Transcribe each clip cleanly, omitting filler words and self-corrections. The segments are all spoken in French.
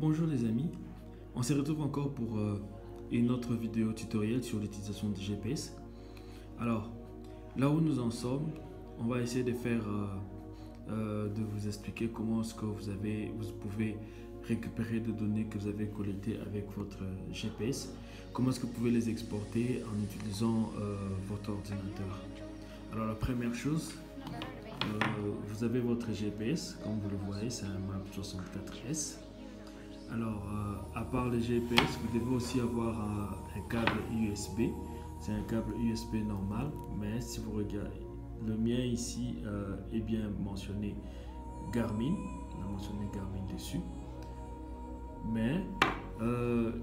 Bonjour les amis, on se retrouve encore pour une autre vidéo tutoriel sur l'utilisation du GPS. Alors, là où nous en sommes, on va essayer de faire, de vous expliquer comment est-ce que vous pouvez récupérer des données que vous avez collectées avec votre GPS, comment est-ce que vous pouvez les exporter en utilisant votre ordinateur. Alors la première chose, vous avez votre GPS, comme vous le voyez, c'est un MAP 64S. Alors, à part le GPS, vous devez aussi avoir un câble USB. C'est un câble USB normal, mais si vous regardez, le mien ici est bien mentionné Garmin. On a mentionné Garmin dessus. Mais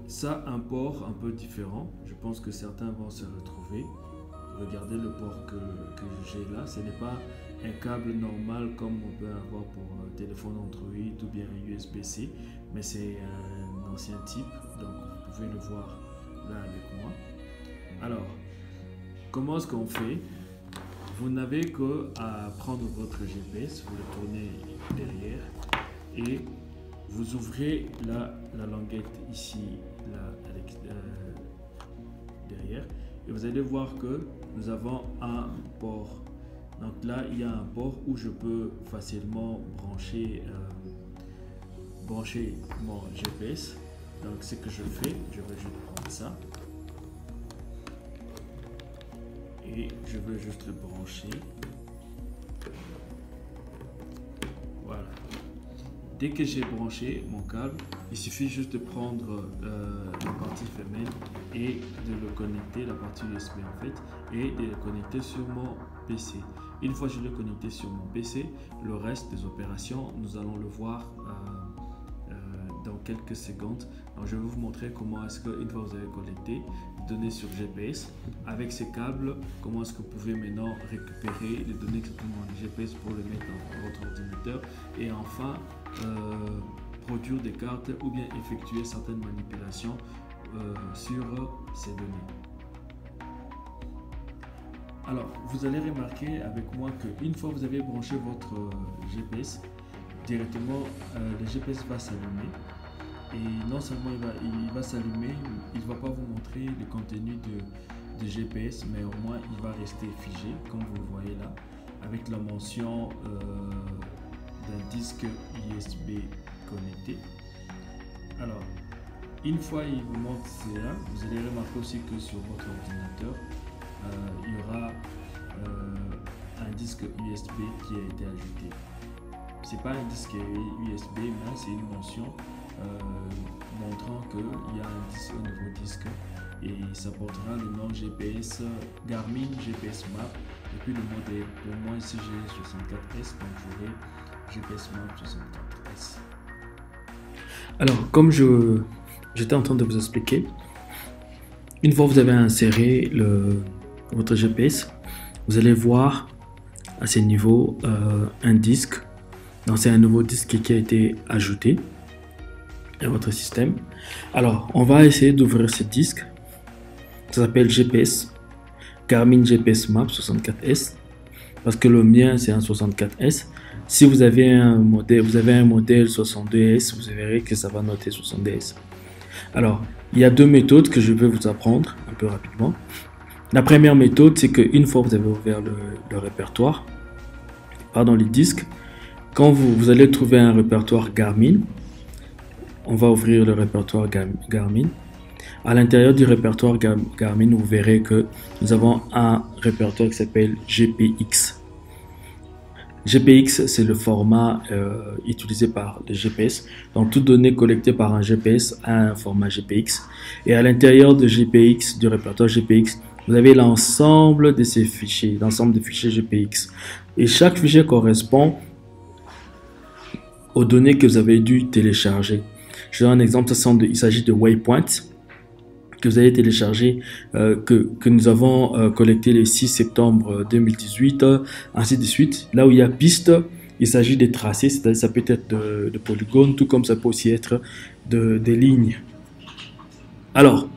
ça a un port un peu différent. Je pense que certains vont se retrouver. Regardez le port que j'ai là. Ce n'est pas un câble normal comme on peut avoir pour téléphone Android ou bien USB-C, mais c'est un ancien type, donc vous pouvez le voir là avec moi. Alors, comment est-ce qu'on fait? Vous n'avez qu'à prendre votre GPS, vous le tournez derrière et vous ouvrez la languette ici, derrière, et vous allez voir que nous avons un port. Donc là, il y a un port où je peux facilement brancher mon GPS. Donc ce que je fais, je vais juste prendre ça et je veux juste le brancher. Voilà. Dès que j'ai branché mon câble, il suffit juste de prendre la partie femelle et de le connecter, la partie USB en fait, et de le connecter sur mon PC. Une fois que je l'ai connecté sur mon PC, le reste des opérations, nous allons le voir dans quelques secondes. Alors, je vais vous montrer comment est-ce qu'une fois que vous avez connecté les données sur GPS, avec ces câbles, comment est-ce que vous pouvez maintenant récupérer les données qui sont dans le GPS pour les mettre dans votre ordinateur et enfin produire des cartes ou bien effectuer certaines manipulations sur ces données. Alors, vous allez remarquer avec moi qu'une fois que vous avez branché votre GPS, directement le GPS va s'allumer. Et non seulement il va s'allumer, il ne va pas vous montrer le contenu de GPS, mais au moins il va rester figé, comme vous le voyez là, avec la mention d'un disque USB connecté. Alors, une fois il vous montre cela, vous allez remarquer aussi que sur votre ordinateur, il y aura un disque USB qui a été ajouté. C'est pas un disque USB, mais c'est une mention montrant qu'il y a un nouveau disque et ça portera le nom GPS Garmin GPS Map et puis le modèle. Pour moi ici j'ai 64S, donc j'aurai GPS Map 64S. Alors comme j'étais en train de vous expliquer, une fois que vous avez inséré votre GPS, vous allez voir à ce niveau un disque. Donc c'est un nouveau disque qui a été ajouté à votre système. Alors on va essayer d'ouvrir ce disque. Ça s'appelle GPS Garmin GPS Map 64S parce que le mien c'est un 64S. Si vous avez un modèle 62S, vous verrez que ça va noter 62S. Alors il y a deux méthodes que je vais vous apprendre un peu rapidement. La première méthode, c'est qu'une fois que vous avez ouvert le répertoire, pardon, les disques, quand vous allez trouver un répertoire Garmin, on va ouvrir le répertoire Garmin. À l'intérieur du répertoire Garmin, vous verrez que nous avons un répertoire qui s'appelle GPX. GPX, c'est le format utilisé par le GPS. Donc, toute donnée collectée par un GPS a un format GPX. Et à l'intérieur de GPX, du répertoire GPX, vous avez l'ensemble de ces fichiers, l'ensemble des fichiers GPX. Et chaque fichier correspond aux données que vous avez dû télécharger. Je donne un exemple, il s'agit de waypoints que vous allez télécharger, que nous avons collecté le 6 septembre 2018, ainsi de suite. Là où il y a piste, il s'agit des tracés, c'est-à-dire ça peut être de polygones, tout comme ça peut aussi être des lignes. Alors,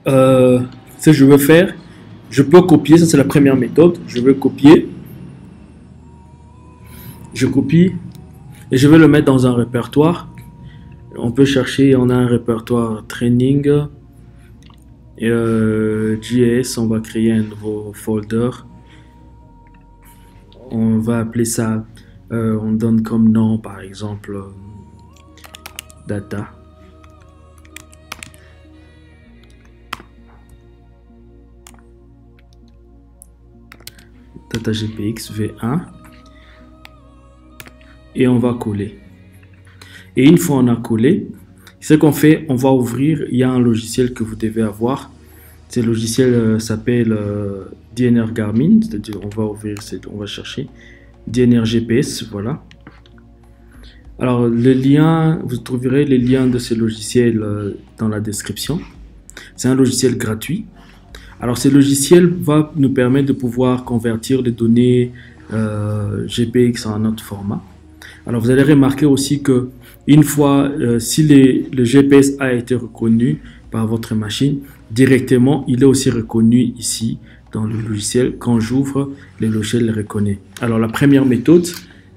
ce que je veux faire, je peux copier, ça c'est la première méthode, je veux copier, je copie et je vais le mettre dans un répertoire On peut chercher, on a un répertoire training, JS, on va créer un nouveau folder. On va appeler ça, on donne comme nom par exemple data. Data GPX V1. Et on va coller. Et une fois on a collé, ce qu'on fait, on va ouvrir, il y a un logiciel que vous devez avoir. Ce logiciel s'appelle DNR Garmin, c'est-à-dire on va ouvrir, on va chercher DNR GPS, voilà. Alors le lien, vous trouverez les liens de ce logiciel dans la description. C'est un logiciel gratuit. Alors ce logiciel va nous permettre de pouvoir convertir les données GPX en un autre format. Alors vous allez remarquer aussi que une fois, si le GPS a été reconnu par votre machine, directement, il est aussi reconnu ici dans le logiciel. Quand j'ouvre, le logiciel le reconnaît. Alors la première méthode,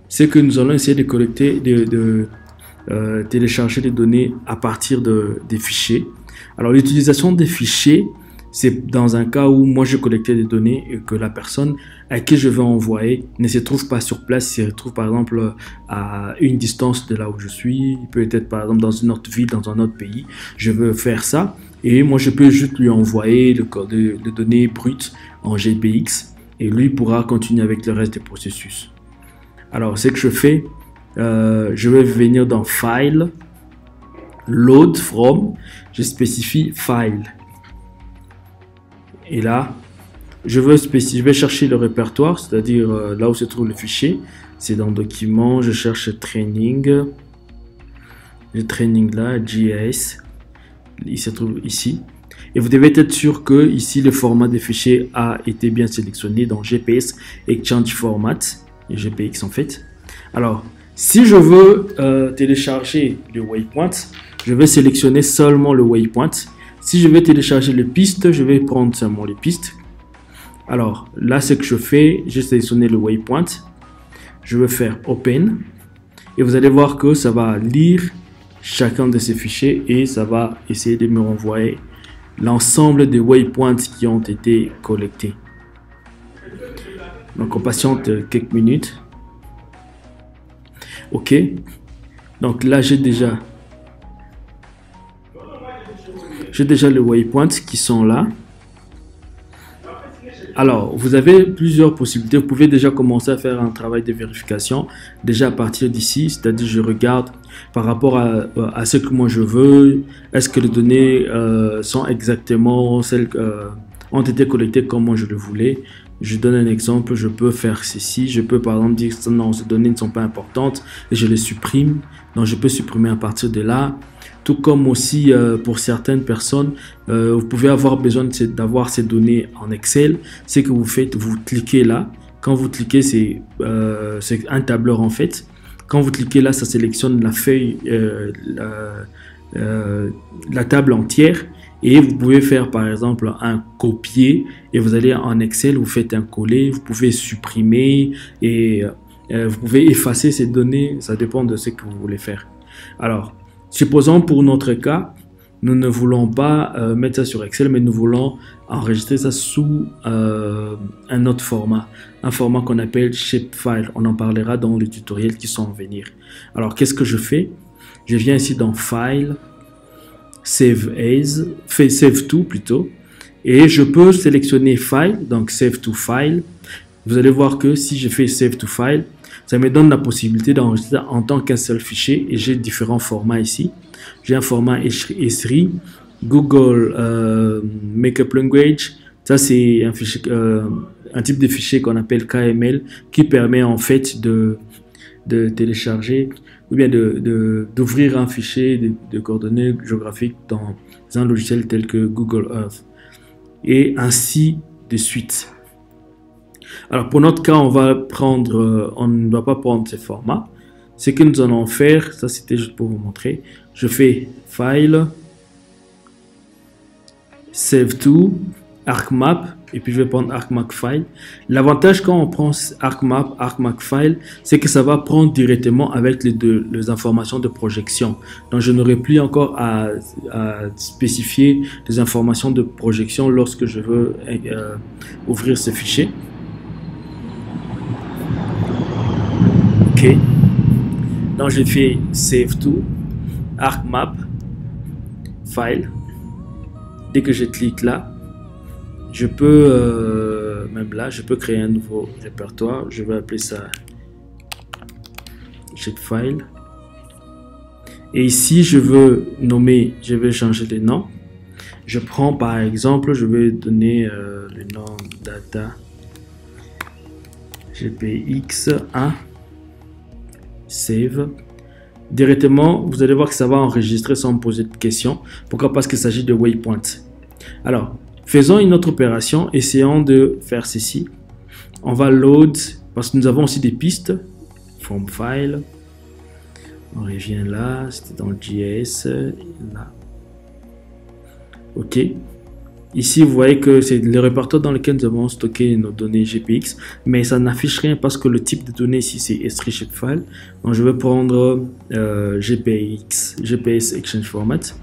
c'est que nous allons essayer de collecter, télécharger les données à partir des fichiers. Alors l'utilisation des fichiers, c'est dans un cas où moi je collectais des données et que la personne à qui je veux envoyer ne se trouve pas sur place, il se trouve par exemple à une distance de là où je suis, peut-être par exemple dans une autre ville, dans un autre pays, je veux faire ça et moi je peux juste lui envoyer les données brutes en GPX et lui pourra continuer avec le reste des processus. Alors ce que je fais, je vais venir dans File, Load From, je spécifie File. Et là, je vais chercher le répertoire, c'est-à-dire là où se trouve le fichier. C'est dans Documents, je cherche Training. Le Training là, JS. Il se trouve ici. Et vous devez être sûr que ici le format des fichiers a été bien sélectionné dans GPS Exchange Format, et GPX en fait. Alors, si je veux télécharger le waypoint, je vais sélectionner seulement le waypoint. Si je vais télécharger les pistes, je vais prendre seulement les pistes. Alors là, ce que je fais, j'ai sélectionné le waypoint. Je vais faire Open. Et vous allez voir que ça va lire chacun de ces fichiers et ça va essayer de me renvoyer l'ensemble des waypoints qui ont été collectés. Donc on patiente quelques minutes. Ok. Donc là, j'ai déjà les waypoints qui sont là. Alors, vous avez plusieurs possibilités. Vous pouvez déjà commencer à faire un travail de vérification déjà à partir d'ici. C'est-à-dire, je regarde par rapport à ce que moi je veux. Est-ce que les données sont exactement celles ont été collectées comme moi je le voulais. Je donne un exemple. Je peux faire ceci. Je peux par exemple dire non, ces données ne sont pas importantes et je les supprime. Donc, je peux supprimer à partir de là. Tout comme aussi pour certaines personnes, vous pouvez avoir besoin d'avoir ces données en Excel. C'est que vous faites, vous cliquez là. Quand vous cliquez, c'est un tableur en fait. Quand vous cliquez là, ça sélectionne la feuille, la table entière. Et vous pouvez faire par exemple un copier et vous allez en Excel, vous faites un coller. Vous pouvez supprimer et vous pouvez effacer ces données. Ça dépend de ce que vous voulez faire. Alors, supposons pour notre cas, nous ne voulons pas mettre ça sur Excel, mais nous voulons enregistrer ça sous un autre format. Un format qu'on appelle Shapefile. On en parlera dans les tutoriels qui sont à venir. Alors, qu'est-ce que je fais? Je viens ici dans File, Save As, Save To plutôt. Et je peux sélectionner File, donc Save to File. Vous allez voir que si je fais Save to File, ça me donne la possibilité d'enregistrer en tant qu'un seul fichier et j'ai différents formats ici. J'ai un format Esri, Google Makeup Language. Ça, c'est un type de fichier qu'on appelle KML qui permet en fait de télécharger ou bien d'ouvrir un fichier de coordonnées géographiques dans un logiciel tel que Google Earth. Et ainsi de suite. Alors pour notre cas, on ne va pas prendre ces formats. Ce que nous allons faire, ça c'était juste pour vous montrer. Je fais File, Save To, ArcMap, et puis je vais prendre ArcMap File. L'avantage quand on prend ArcMap, ArcMap File, c'est que ça va prendre directement avec les informations de projection. Donc je n'aurai plus encore à spécifier des informations de projection lorsque je veux ouvrir ce fichier. Ok. Donc j'ai fait Save to, ArcMap File. Dès que je clique là, je peux, même là, je peux créer un nouveau répertoire. Je vais appeler ça Shapefile. Et ici, je veux nommer, je vais changer les noms. Je prends par exemple, je vais donner le nom data GPX1, save. Directement, vous allez voir que ça va enregistrer sans me poser de questions. Pourquoi? Parce qu'il s'agit de waypoint. Alors, faisons une autre opération. Essayons de faire ceci. On va load, parce que nous avons aussi des pistes. From file. On revient là. C'était dans le JS. Là. OK. Ici, vous voyez que c'est le répertoire dans lequel nous avons stocké nos données GPX, mais ça n'affiche rien parce que le type de données ici, c'est S3 Shapefile. Donc, je vais prendre GPS Exchange Format.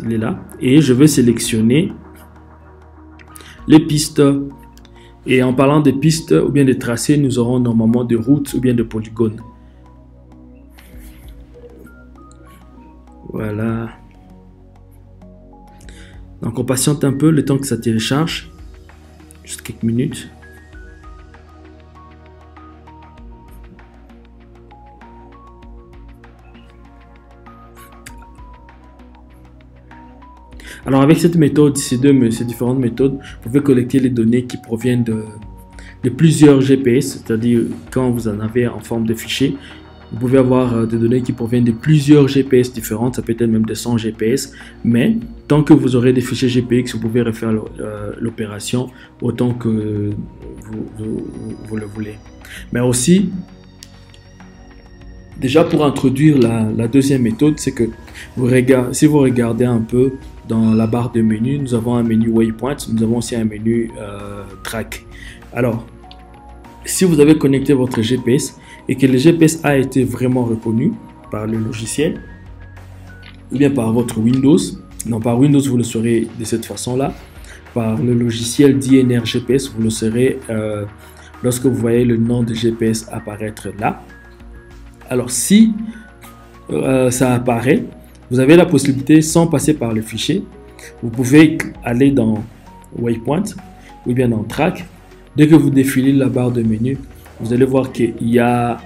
Il est là. Et je vais sélectionner les pistes. Et en parlant des pistes ou bien des tracés, nous aurons normalement des routes ou bien des polygones. Voilà. Donc on patiente un peu le temps que ça télécharge, juste quelques minutes. Alors avec cette méthode, ces différentes méthodes, vous pouvez collecter les données qui proviennent de plusieurs GPS, c'est-à-dire quand vous en avez en forme de fichier. Vous pouvez avoir des données qui proviennent de plusieurs GPS différentes, ça peut être même de 100 GPS, mais tant que vous aurez des fichiers GPX, vous pouvez refaire l'opération autant que vous le voulez. Mais aussi, déjà pour introduire la deuxième méthode, c'est que si vous regardez un peu dans la barre de menu, nous avons un menu Waypoint, nous avons aussi un menu Track. Alors, si vous avez connecté votre GPS, et que le GPS a été vraiment reconnu par le logiciel, ou bien par votre Windows, non par Windows vous le saurez de cette façon-là, par le logiciel d'INR GPS vous le saurez lorsque vous voyez le nom de GPS apparaître là. Alors si ça apparaît, vous avez la possibilité sans passer par le fichier, vous pouvez aller dans Waypoint ou bien dans Track. Dès que vous défilez la barre de menu, vous allez voir qu'il y a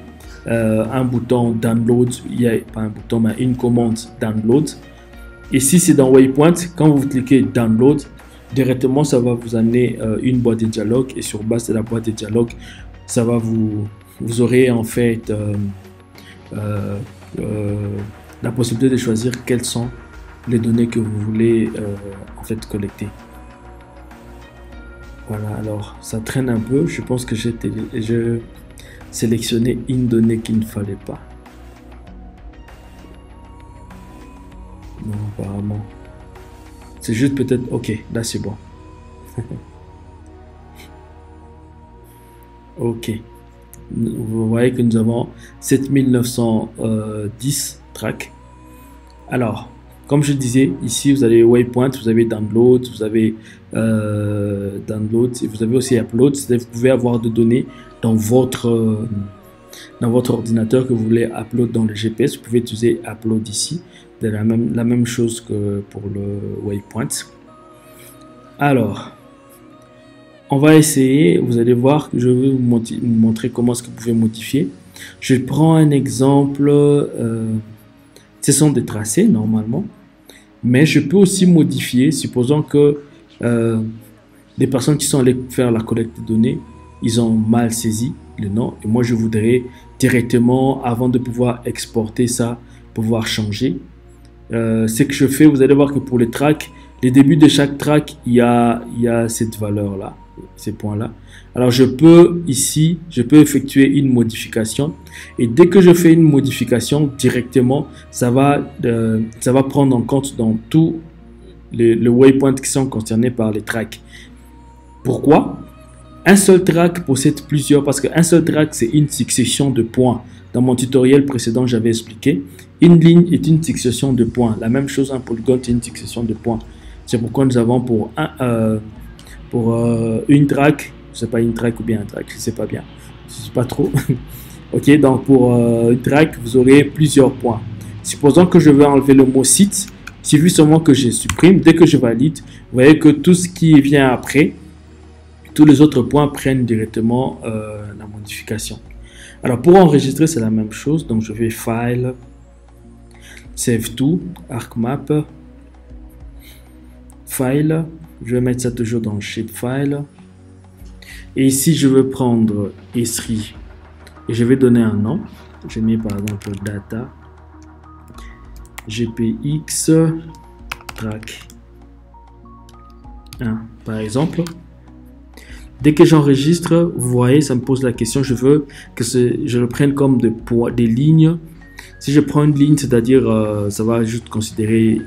un bouton download, il y a pas un bouton mais une commande download. Et si c'est dans Waypoint, quand vous cliquez download, directement ça va vous amener une boîte de dialogue, et sur base de la boîte de dialogue, ça va vous aurez en fait la possibilité de choisir quelles sont les données que vous voulez en fait collecter. Voilà, alors ça traîne un peu. Je pense que j'ai sélectionné une donnée qu'il ne fallait pas. Non, apparemment. C'est juste peut-être... Ok, là c'est bon. Ok. Vous voyez que nous avons 7910 tracks. Alors, comme je disais, ici vous avez Waypoint, vous avez Download, vous avez Download, et vous avez aussi Upload. Vous pouvez avoir des données dans votre ordinateur que vous voulez upload dans le GPS. Vous pouvez utiliser Upload ici, de la même chose que pour le Waypoint. Alors, on va essayer, vous allez voir que je vais vous montrer comment est-ce que vous pouvez modifier. Je prends un exemple, ce sont des tracés normalement. Mais je peux aussi modifier, supposons que des personnes qui sont allées faire la collecte de données, ils ont mal saisi le nom. Et moi, je voudrais directement, avant de pouvoir exporter ça, pouvoir changer. Ce que je fais, vous allez voir que pour les tracks, les débuts de chaque track, il y a cette valeur-là, ces points-là. Alors, je peux ici, je peux effectuer une modification. Et dès que je fais une modification, directement, ça va prendre en compte dans tous les waypoints qui sont concernés par les tracks. Pourquoi? Un seul track possède plusieurs, parce qu'un seul track, c'est une succession de points. Dans mon tutoriel précédent, j'avais expliqué. Une ligne est une succession de points. La même chose, un polygone, c'est une succession de points. C'est pourquoi nous avons pour une track, je sais pas une track ou bien un track, je sais pas bien, je sais pas trop. Ok, donc pour une track, vous aurez plusieurs points. Supposons que je veux enlever le mot site, il suffit seulement que je supprime. Dès que je valide, vous voyez que tout ce qui vient après, tous les autres points prennent directement la modification. Alors pour enregistrer, c'est la même chose. Donc je vais File, Save to, ArcMap, File. Je vais mettre ça toujours dans Shapefile. Et ici, je veux prendre Esri et je vais donner un nom. Je mets par exemple Data GPX Track 1 par exemple. Dès que j'enregistre, vous voyez, ça me pose la question, je veux que je le prenne comme des lignes. Si je prends une ligne, c'est-à-dire, ça va juste considérer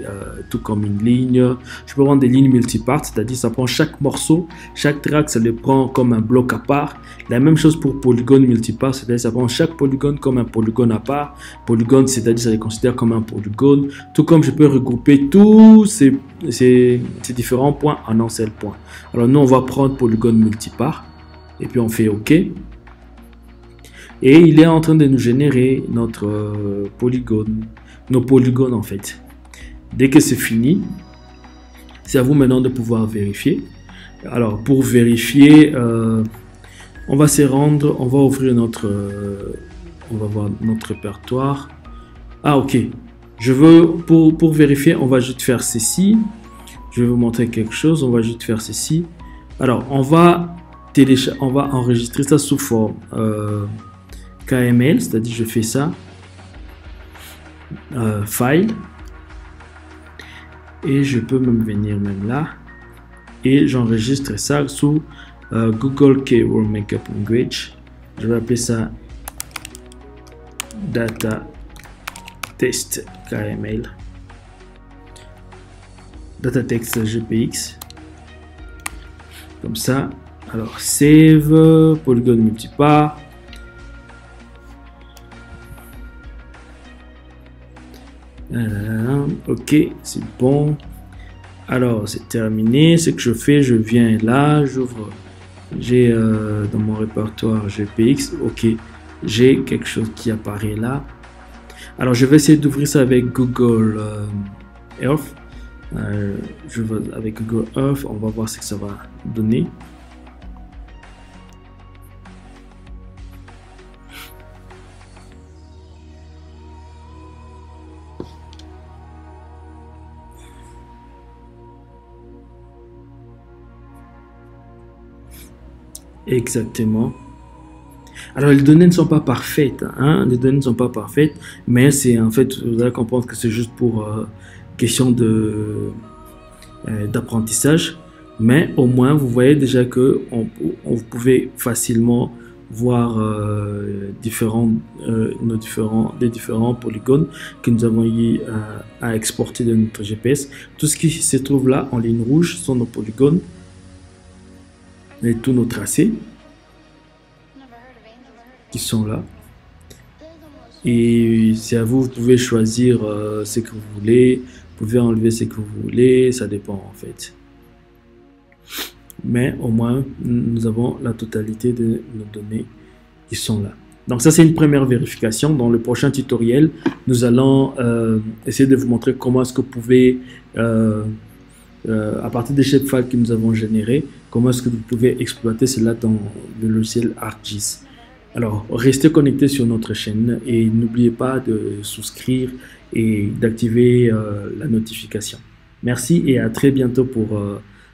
tout comme une ligne. Je peux prendre des lignes multiparts, c'est-à-dire, ça prend chaque morceau, chaque track, ça le prend comme un bloc à part. La même chose pour polygone multipart, c'est-à-dire, ça prend chaque polygone comme un polygone à part. Polygone, c'est-à-dire, ça les considère comme un polygone. Tout comme je peux regrouper tous ces différents points en un seul point. Alors, nous, on va prendre polygone multipart. Et puis, on fait OK. Et il est en train de nous générer notre polygone, nos polygones en fait. Dès que c'est fini, c'est à vous maintenant de pouvoir vérifier. Alors pour vérifier, on va se rendre, on va ouvrir notre, on va voir notre répertoire. Ah ok, je veux, pour vérifier, on va juste faire ceci. Je vais vous montrer quelque chose, on va juste faire ceci. Alors on va enregistrer ça sous forme KML, c'est-à-dire je fais ça, file, et je peux même venir même là, et j'enregistre ça sous Google Keyword Makeup Language. Je vais appeler ça Data Test KML, Data Text GPX, comme ça. Alors save, polygone multipart. Ok, c'est bon. Alors c'est terminé. Ce que je fais, je viens là, j'ouvre, j'ai dans mon répertoire GPX. Ok, j'ai quelque chose qui apparaît là. Alors je vais essayer d'ouvrir ça avec Google Earth. Avec Google Earth, on va voir ce que ça va donner. Exactement. Alors les données ne sont pas parfaites, hein? Les données ne sont pas parfaites, mais c'est en fait, vous allez comprendre que c'est juste pour question d'apprentissage. Mais au moins vous voyez déjà que vous pouvez facilement voir des différents polygones que nous avons eu à exporter de notre GPS. Tout ce qui se trouve là en ligne rouge sont nos polygones et tous nos tracés qui sont là. Et c'est à vous, vous pouvez choisir ce que vous voulez, vous pouvez enlever ce que vous voulez, ça dépend en fait. Mais au moins, nous avons la totalité de nos données qui sont là. Donc ça, c'est une première vérification. Dans le prochain tutoriel, nous allons essayer de vous montrer comment est-ce que vous pouvez, à partir des shapefiles que nous avons générés, comment est-ce que vous pouvez exploiter cela dans le logiciel ArcGIS. Alors, restez connectés sur notre chaîne et n'oubliez pas de souscrire et d'activer la notification. Merci et à très bientôt pour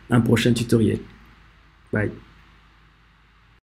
un prochain tutoriel. Bye.